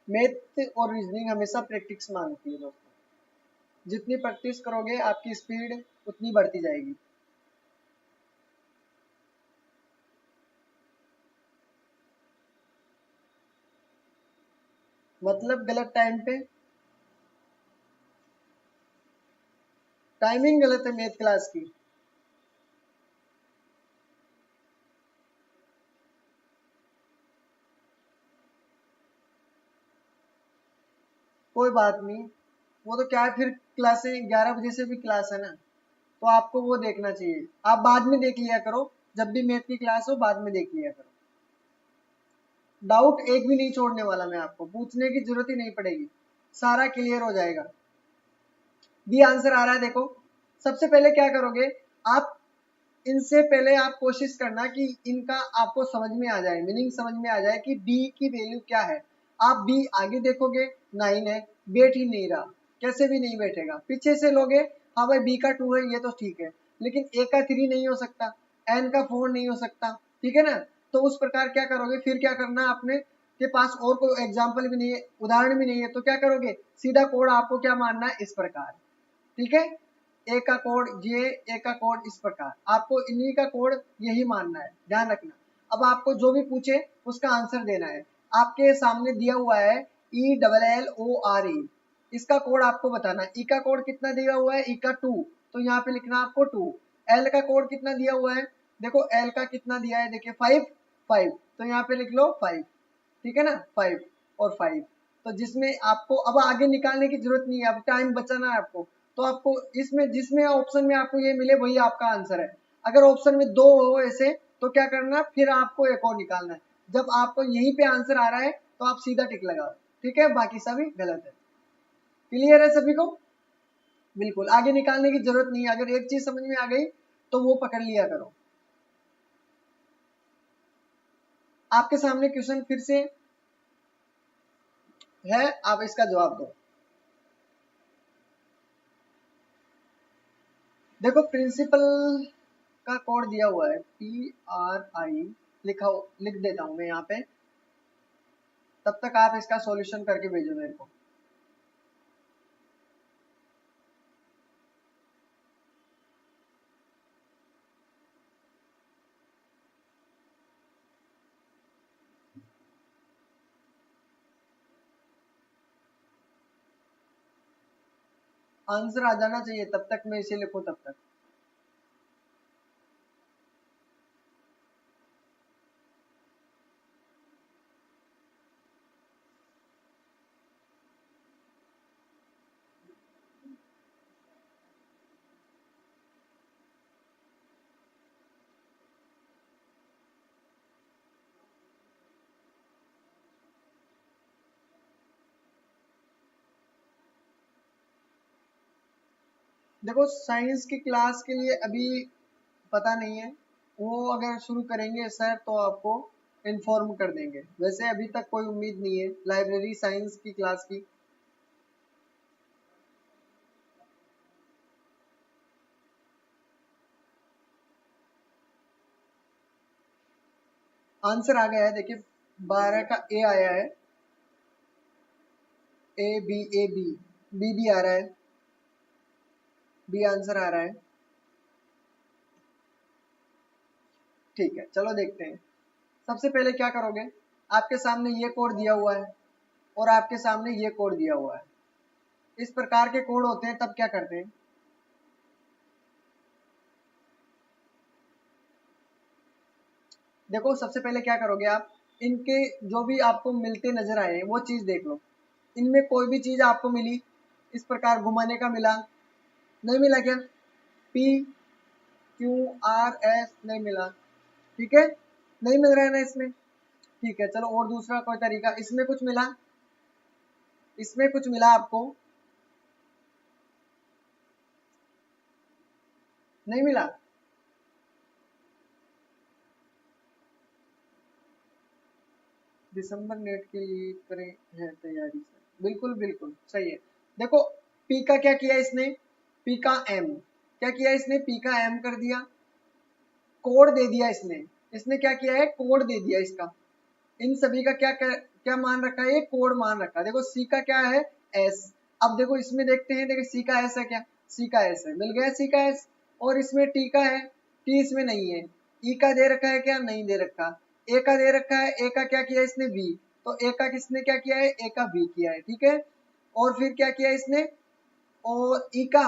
मैथ और रीजनिंग हमेशा प्रैक्टिस मांगती है दोस्तों। जितनी प्रैक्टिस करोगे आपकी स्पीड उतनी बढ़ती जाएगी। मतलब गलत टाइम पे, टाइमिंग गलत है मैथ क्लास की। कोई बात नहीं, वो तो क्या है, फिर क्लासें 11 बजे से भी क्लास है ना, तो आपको वो देखना चाहिए। आप बाद में देख लिया करो, जब भी मैथ की क्लास हो बाद में देख लिया करो। डाउट एक भी नहीं छोड़ने वाला मैं, आपको पूछने की जरूरत ही नहीं पड़ेगी, सारा क्लियर हो जाएगा। बी आंसर आ रहा है देखो। सबसे पहले क्या करोगे आप, इनसे पहले आप कोशिश करना कि इनका आपको समझ में आ जाए, मीनिंग समझ में आ जाए कि बी की वैल्यू क्या है। आप बी आगे देखोगे 9 है, बैठ ही नहीं रहा, कैसे भी नहीं बैठेगा। पीछे से लोगे, हाँ भाई बी का 2 है ये तो ठीक है, लेकिन ए का 3 नहीं हो सकता, एन का 4 नहीं हो सकता, ठीक है ना। तो उस प्रकार क्या करोगे, फिर क्या करना, आपने के पास और कोई एग्जाम्पल भी नहीं है, उदाहरण भी नहीं है, तो क्या करोगे, सीधा कोड आपको क्या मानना है, इस प्रकार, ठीक है। ए का कोड ये, ए का कोड इस प्रकार, आपको इन्हीं का कोड यही मानना है, ध्यान रखना। अब आपको जो भी पूछे उसका आंसर देना है। आपके सामने दिया हुआ है ELLORE, इसका कोड आपको बताना है। ई का कोड कितना दिया हुआ है, ई का 2, तो यहाँ पे लिखना आपको 2। एल का कोड कितना दिया हुआ है, देखो एल का कितना दिया है, देखिए 5 5, तो यहाँ पे लिख लो 5, ठीक है ना, 5 और 5। तो जिसमें आपको अब आगे निकालने की जरूरत नहीं है, अब टाइम बचाना है आपको, तो आपको इसमें जिसमें ऑप्शन में आपको ये मिले वही आपका आंसर है। अगर ऑप्शन में 2 हो ऐसे तो क्या करना, फिर आपको एक और निकालना है। जब आपको यहीं पे आंसर आ रहा है तो आप सीधा टिक लगाओ, ठीक है, बाकी सभी गलत है। क्लियर है सभी को, बिल्कुल आगे निकालने की जरूरत नहीं है। अगर एक चीज समझ में आ गई तो वो पकड़ लिया करो। आपके सामने क्वेश्चन फिर से है, आप इसका जवाब दो। देखो प्रिंसिपल का कोड दिया हुआ है PRI, लिख देता हूं मैं यहाँ पे, तब तक आप इसका सॉल्यूशन करके भेजो मेरे को। आंसर आ जाना चाहिए तब तक मैं इसे लिखूं तब तक। देखो साइंस की क्लास के लिए अभी पता नहीं है, वो अगर शुरू करेंगे सर तो आपको इन्फॉर्म कर देंगे। वैसे अभी तक कोई उम्मीद नहीं है लाइब्रेरी साइंस की क्लास की। आंसर आ गया है, देखिए 12 का ए आया है, ए बी बी भी आ रहा है, बी आंसर आ रहा है। ठीक है, चलो देखते हैं। सबसे पहले क्या करोगे, आपके सामने ये कोड दिया हुआ है और आपके सामने ये कोड दिया हुआ है। इस प्रकार के कोड होते हैं तब क्या करते हैं, देखो सबसे पहले क्या करोगे आप, इनके जो भी आपको मिलते नजर आए हैं वो चीज देख लो। इनमें कोई भी चीज आपको मिली, इस प्रकार घुमाने का मिला, नहीं मिला क्या, पी क्यू आर एस नहीं मिला, ठीक है, नहीं मिल रहा है ना इसमें। ठीक है, चलो और दूसरा कोई तरीका, इसमें कुछ मिला, इसमें कुछ मिला आपको, नहीं मिला, दिसंबर नेट के लिए करें है तैयारी सर, बिल्कुल बिल्कुल सही है। देखो पी का क्या किया इसने, पी का एम, क्या किया इसने, पी का एम कर दिया, कोड दे दिया इसने, इसने क्या किया है, कोड दे दिया इसका, इन सभी का क्या मान रखा है, ये कोड मान रखा है। देखो सी का क्या है, एस, अब देखो इसमें देखते हैं, देखो सी का एस है क्या, सी का एस है, मिल गया सी का एस, और इसमें टी का है, टी इसमें नहीं है, ई का दे रखा है क्या, नहीं दे रखा, ए का दे रखा है, ए का क्या किया इसने, वी, तो ए का किसने क्या किया है, ए का वी किया है, ठीक है, और फिर क्या किया इसने, और ई का,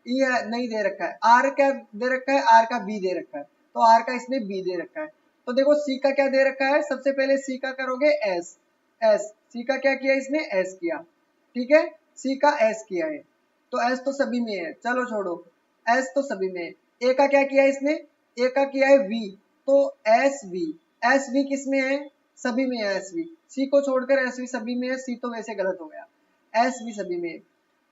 ई नहीं दे रखा है, आर क्या दे रखा है, आर का बी दे रखा है, तो आर का इसने बी दे रखा है। तो देखो सी का क्या दे रखा है, सबसे पहले सी का करोगे एस, एस सी का क्या किया इसने, एस किया, ठीक है, सी का एस किया है, तो एस तो सभी में है, चलो छोड़ो, एस तो सभी में है। ए का क्या किया इसने, ए का किया है वी, तो एस वी, एस वी किस में है, सभी में है एस वी, सी को छोड़कर एस वी सभी में है, सी तो वैसे गलत हो गया, एस वी सभी में है।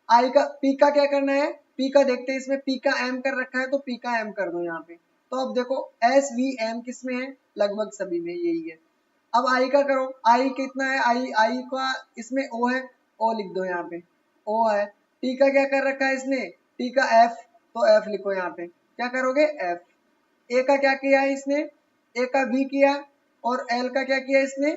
आई का, पी का क्या करना है, पी का देखते हैं, इसमें पी का एम कर रखा है तो पी का एम कर दो यहाँ पे, तो अब देखो एस वी एम किस में है, लगभग सभी में यही है। अब आई का करो, आई कितना है, आई आई का इसमें ओ है, ओ लिख दो यहाँ पे, ओ है। टी का क्या कर रखा है इसने, टी का एफ, तो एफ लिखो यहाँ पे, क्या करोगे एफ। ए का क्या किया है इसने, ए का वी किया, और एल का क्या किया इसने,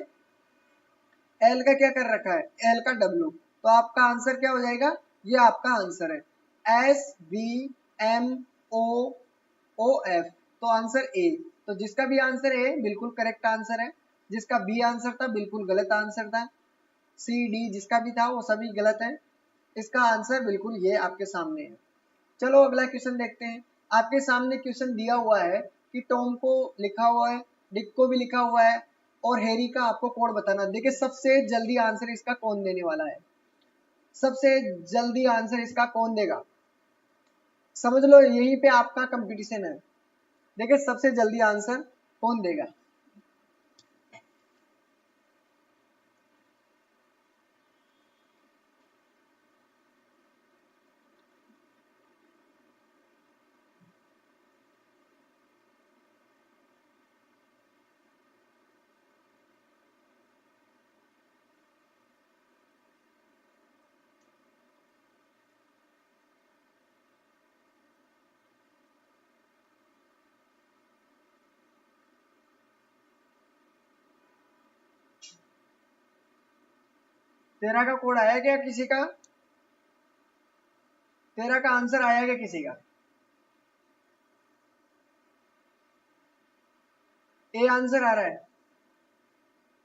एल का क्या कर रखा है, एल का डब्ल्यू, तो आपका आंसर क्या हो जाएगा, ये आपका आंसर है, S V M O O F, तो आंसर ए, तो जिसका भी आंसर ए बिल्कुल करेक्ट आंसर है, जिसका बी आंसर था बिल्कुल गलत आंसर था, सी डी जिसका भी था वो सभी गलत है, इसका आंसर बिल्कुल ये आपके सामने है। चलो अगला क्वेश्चन देखते हैं। आपके सामने क्वेश्चन दिया हुआ है कि टॉम को लिखा हुआ है, डिक को भी लिखा हुआ है, और हैरी का आपको कोड बताना। देखिए सबसे जल्दी आंसर इसका कौन देने वाला है, सबसे जल्दी आंसर इसका कौन देगा, समझ लो यहीं पे आपका कंपटीशन है। देखिए सबसे जल्दी आंसर कौन देगा, तेरह का कोड आया क्या किसी का, तेरह का आंसर आया क्या किसी का, ए आंसर आ रहा है,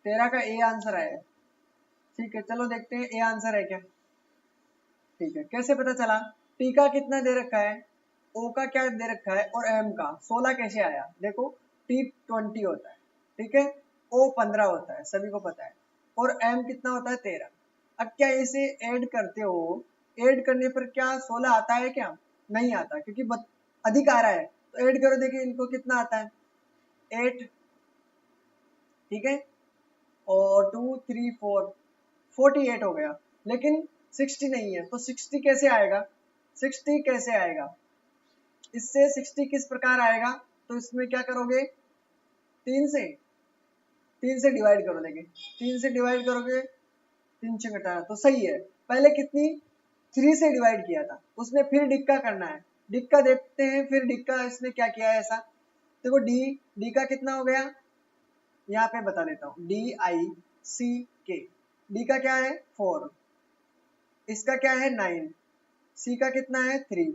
तेरह का ए आंसर आया है, ठीक है चलो देखते हैं ए आंसर है क्या। ठीक है, कैसे पता चला, टी का कितना दे रखा है, ओ का क्या दे रखा है, और एम का 16 कैसे आया, देखो टी 20 होता है, ठीक है, ओ 15 होता है सभी को पता है, और एम कितना होता है 13। अब क्या इसे ऐड करते हो, ऐड करने पर क्या 16 आता है क्या, नहीं आता, क्योंकि अधिक आ रहा है, तो ऐड करो, देखिए इनको कितना आता है 8, ठीक है, और 2 3 4 48 हो गया, लेकिन 60 नहीं है, तो 60 कैसे आएगा, 60 कैसे आएगा, इससे 60 किस प्रकार आएगा, तो इसमें क्या करोगे, तीन से, तीन से डिवाइड करो, देखिए तीन से डिवाइड करोगे, तीन से घटाना तो सही है, पहले कितनी 3 से डिवाइड किया था, उसमें फिर डिक्का करना है, डिक्का देखते हैं, फिर डिक्का इसने क्या किया है ऐसा, देखो डी, डी का कितना हो गया यहाँ पे बता देता हूँ, DICK। डी का क्या है 4, इसका क्या है 9, सी का कितना है 3,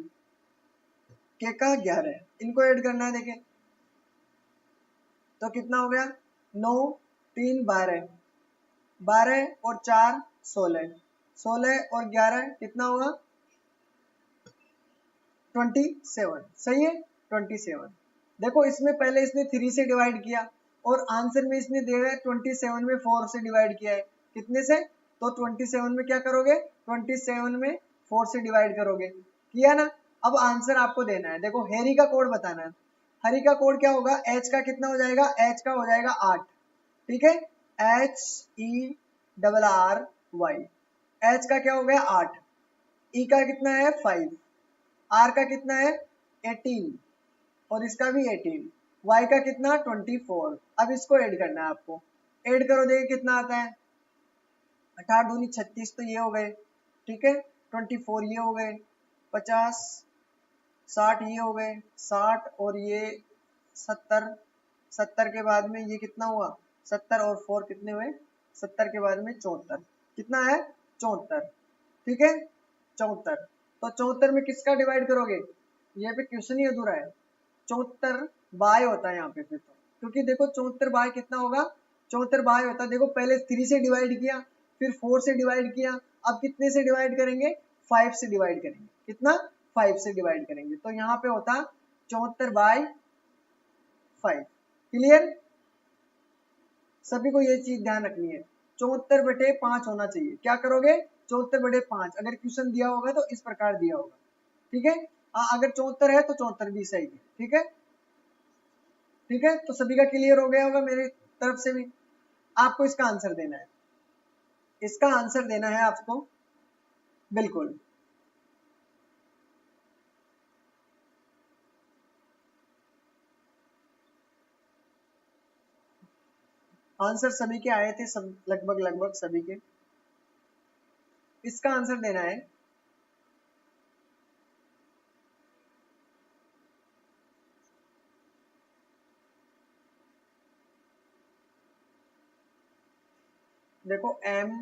के का 11। इनको ऐड करना है। देखें तो कितना हो गया 9 3 12, 12 और 4 16, 16 और 11 कितना होगा 27। सही है 27। देखो इसमें पहले इसने 3 से डिवाइड किया और आंसर में इसने दिया है 27 में 4 से डिवाइड किया है। कितने से? तो 27 में क्या करोगे 27 में 4 से डिवाइड करोगे, किया ना। अब आंसर आपको देना है। देखो हैरी का कोड बताना है। हैरी का कोड क्या होगा, एच का कितना हो जाएगा, एच का हो जाएगा 8। ठीक है HERRY, एच का क्या हो गया 8, ई का कितना है 5, आर का कितना है 18 और इसका भी 18, वाई का कितना 24। अब इसको ऐड करना है आपको। ऐड करो देखिए कितना आता है, 18 दूनी 36 तो ये हो गए, ठीक है 24 ये हो गए, 50 60 ये हो गए, 60 और ये 70, 70 के बाद में ये कितना हुआ 70 और 4 कितने हुए 70 के बाद में 74, कितना है 74। ठीक है 74। तो 74 में किसका डिवाइड करोगे, ये पे क्वेश्चन ही अधूरा है। 74 बाय होता है यहाँ पे फिर तो, क्योंकि देखो 74 बाय कितना होगा, 74 बाय होता है। देखो पहले 3 से डिवाइड किया, फिर 4 से डिवाइड किया, अब कितने से डिवाइड करेंगे 5 से डिवाइड करेंगे। कितना 5 से डिवाइड करेंगे, तो यहाँ पे होता 74 बाय 5। क्लियर, सभी को ये चीज ध्यान रखनी है, 74/5 होना चाहिए। क्या करोगे 74/5, अगर क्वेश्चन दिया होगा तो इस प्रकार दिया होगा। ठीक है अगर 74 है तो 74 भी सही है। ठीक है ठीक है, तो सभी का क्लियर हो गया होगा मेरी तरफ से भी। आपको इसका आंसर देना है, इसका आंसर देना है आपको, बिल्कुल। आंसर सभी के आए थे, सब लगभग लगभग सभी के। इसका आंसर देना है देखो MADRAS,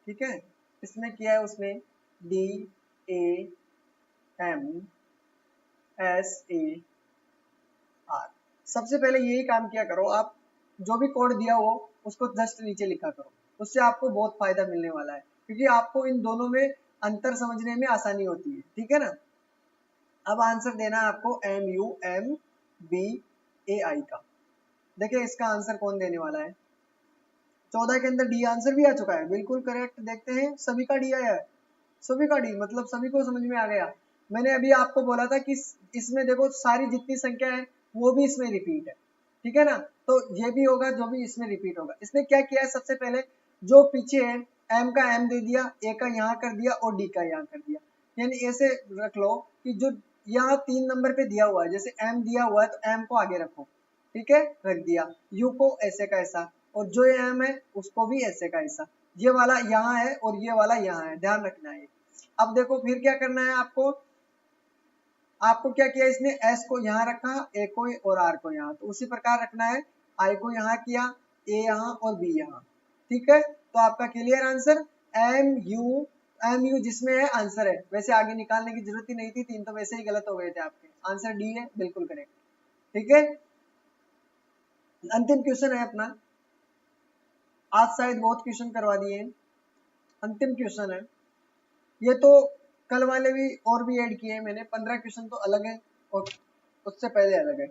ठीक है इसमें किया है उसने DAMSAR। सबसे पहले यही काम किया करो आप, जो भी कोड दिया हो उसको जस्ट नीचे लिखा करो, उससे आपको बहुत फायदा मिलने वाला है, क्योंकि आपको इन दोनों में अंतर समझने में आसानी होती है। ठीक है ना, अब आंसर देना है आपको MUMBAI का। देखिए इसका आंसर कौन देने वाला है। 14 के अंदर डी आंसर भी आ चुका है, बिल्कुल करेक्ट। देखते हैं सभी का डी आया है, सभी का डी, मतलब सभी को समझ में आ गया। मैंने अभी आपको बोला था कि इसमें देखो सारी जितनी संख्या है वो भी इसमें रिपीट है। ठीक है ना, तो ये भी होगा जो भी इसमें रिपीट होगा। इसने क्या किया है, सबसे पहले जो पीछे है एम का एम दे दिया, ए का यहाँ कर दिया और डी का यहाँ कर दिया। यानी ऐसे रख लो कि जो यहाँ 3 नंबर पे दिया हुआ है, जैसे एम दिया हुआ है तो एम को आगे रखो, ठीक है रख दिया, यू को ऐसे का ऐसा, और जो एम है उसको भी ऐसे का ऐसा। ये वाला यहाँ है और ये वाला यहाँ है, ध्यान रखना है। अब देखो फिर क्या करना है आपको, आपको क्या किया इसने, एस को यहाँ रखा, ए को और आर को यहाँ, तो उसी प्रकार रखना है। आई को यहाँ किया, ए यहाँ और बी यहाँ। ठीक है, तो आपका क्लियर आंसर एम यू जिसमें है आंसर है, वैसे आगे निकालने की जरूरत ही नहीं थी, 3 तो वैसे ही गलत हो गए थे आपके। आंसर डी है, बिल्कुल करेक्ट। ठीक है, अंतिम क्वेश्चन है अपना, आज शायद बहुत क्वेश्चन करवा दिए हैं, अंतिम क्वेश्चन है ये। तो कल वाले भी और भी ऐड किए हैं मैंने, 15 क्वेश्चन तो अलग है और उससे पहले अलग है।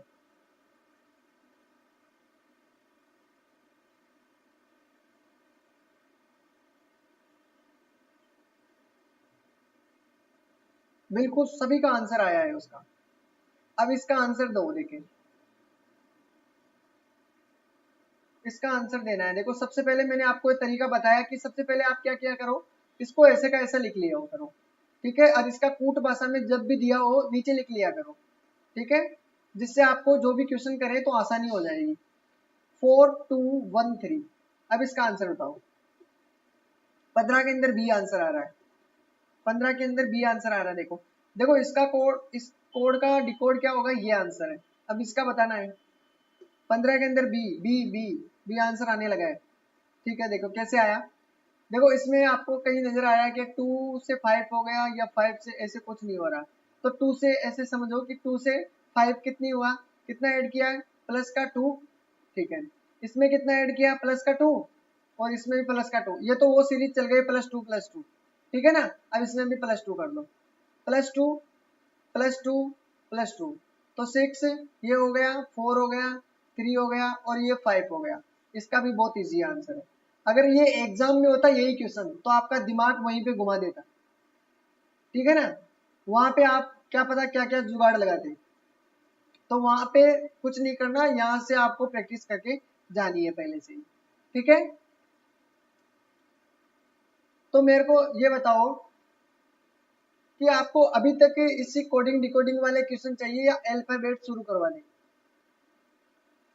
बिल्कुल सभी का आंसर आया है उसका। अब इसका आंसर दो, देखें इसका आंसर देना है। देखो सबसे पहले मैंने आपको एक तरीका बताया कि सबसे पहले आप क्या किया करो, इसको ऐसे का ऐसा लिख लिया करो। ठीक है, और इसका कूट भाषा में जब भी दिया हो नीचे लिख लिया करो। ठीक है, जिससे आपको जो भी क्वेश्चन करे तो आसानी हो जाएगी। 4213। अब इसका आंसर बताओ। 15 के अंदर बी आंसर आ रहा है, 15 के अंदर बी आंसर आ रहा है। देखो देखो इसका कोड, इस कोड का डिकोड क्या होगा, ये आंसर है। अब इसका बताना है 15 के अंदर B B B B answer आने लगा है। ठीक है, देखो कैसे आया। देखो इसमें आपको कहीं नजर आया कि 2 से 5 हो गया या 5 से, ऐसे कुछ नहीं हो रहा। तो 2 से ऐसे समझो कि 2 से 5 कितनी हुआ, कितना ऐड किया है, प्लस का 2। ठीक है, इसमें कितना ऐड किया, प्लस का 2, और इसमें भी प्लस का 2। ये तो वो सीरीज चल गई प्लस 2 प्लस 2। ठीक है ना, अब इसमें भी प्लस 2 कर लो, प्लस 2 प्लस 2 प्लस 2, तो 6, ये हो गया 4 हो गया, 3 हो गया, और ये 5 हो गया। इसका भी बहुत इजी आंसर है। अगर ये एग्जाम में होता यही क्वेश्चन तो आपका दिमाग वहीं पे घुमा देता। ठीक है ना, वहां पे आप क्या पता क्या क्या जुगाड़ लगाते। तो वहां पे कुछ नहीं करना, यहाँ से आपको प्रैक्टिस करके जानी है पहले से ही। ठीक है, तो मेरे को ये बताओ कि आपको अभी तक इसी कोडिंग डिकोडिंग वाले क्वेश्चन चाहिए या अल्फाबेट शुरू करवा दें।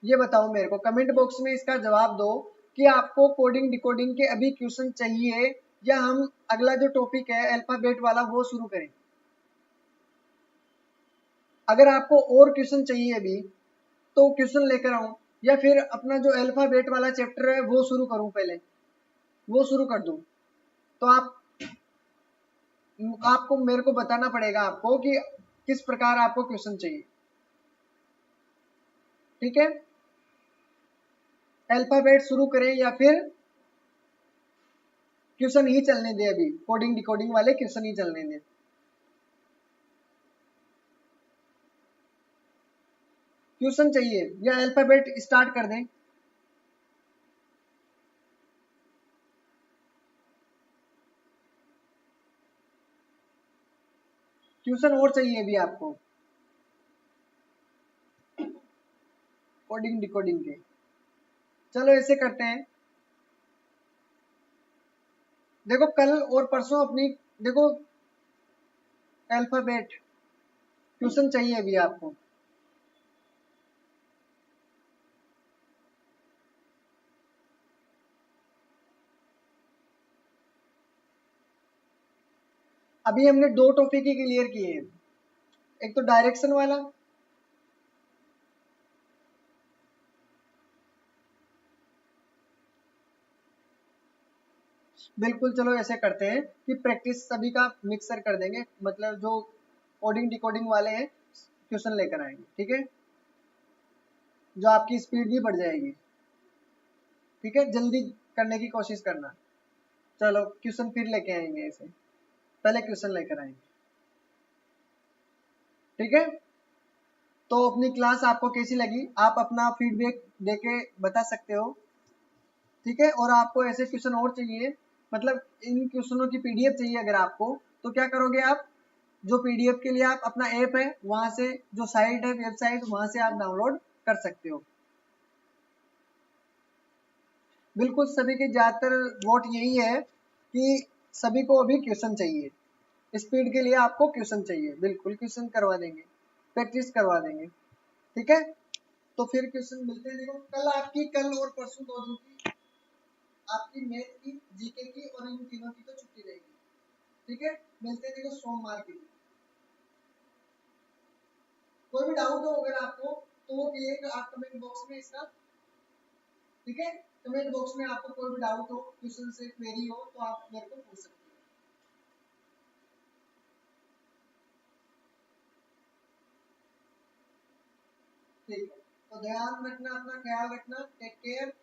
ये बताओ मेरे को, कमेंट बॉक्स में इसका जवाब दो कि आपको कोडिंग डिकोडिंग के अभी क्वेश्चन चाहिए या हम अगला जो टॉपिक है अल्फाबेट वाला वो शुरू करें। अगर आपको और क्वेश्चन चाहिए अभी तो क्वेश्चन लेकर आऊं, या फिर अपना जो अल्फाबेट वाला चैप्टर है वो शुरू करूं, पहले वो शुरू कर दूं। तो आपको मेरे को बताना पड़ेगा आपको कि किस प्रकार आपको क्वेश्चन चाहिए। ठीक है, अल्फाबेट शुरू करें या फिर क्वेश्चन ही चलने दें, अभी कोडिंग डिकोडिंग वाले क्वेश्चन ही चलने दें। क्वेश्चन चाहिए या अल्फाबेट स्टार्ट कर दें। क्वेश्चन और चाहिए भी आपको कोडिंग डिकोडिंग के। चलो ऐसे करते हैं, देखो कल और परसों अपनी, देखो अल्फाबेट क्वेश्चन चाहिए अभी आपको। अभी हमने 2 टॉपिक ही क्लियर किए हैं, एक तो डायरेक्शन वाला, बिल्कुल। चलो ऐसे करते हैं कि प्रैक्टिस सभी का मिक्सर कर देंगे, मतलब जो कोडिंग डिकोडिंग वाले हैं क्वेश्चन लेकर आएंगे। ठीक है, जो आपकी स्पीड भी बढ़ जाएगी। ठीक है, जल्दी करने की कोशिश करना। चलो क्वेश्चन फिर लेके आएंगे, ऐसे पहले क्वेश्चन लेकर आएंगे। ठीक है, तो अपनी क्लास आपको कैसी लगी आप अपना फीडबैक देके बता सकते हो। ठीक है, और आपको ऐसे क्वेश्चन और चाहिए, मतलब इन क्वेश्चनों की पीडीएफ चाहिए अगर आपको, तो क्या करोगे आप, जो पीडीएफ के लिए आप अपना ऐप है वहां से, जो साइट है वेबसाइट, वहां से आप डाउनलोड कर सकते हो। बिल्कुल, सभी के ज्यादातर वोट यही है कि सभी को अभी क्वेश्चन चाहिए, स्पीड के लिए आपको क्वेश्चन चाहिए। बिल्कुल क्वेश्चन करवा देंगे, प्रैक्टिस करवा देंगे। ठीक है, तो फिर क्वेश्चन मिलते हैं। देखो कल आपकी, कल और परसों 2 दिन की आपकी मैथ की, जीके की और इन तीनों की तो छुट्टी रहेगी। ठीक है, मिलते हैं देखो सोमवार के दिन। कोई भी डाउट हो अगर आपको तो वो क्लियर आप कमेंट बॉक्स में इसका। ठीक है, कमेंट बॉक्स में आपको कोई भी डाउट हो, क्वेश्चन से क्वेरी हो तो आप मेरे को पूछ सकते हो। ठीक है, तो ध्यान रखना, अपना ख्याल रखना, टेक केयर।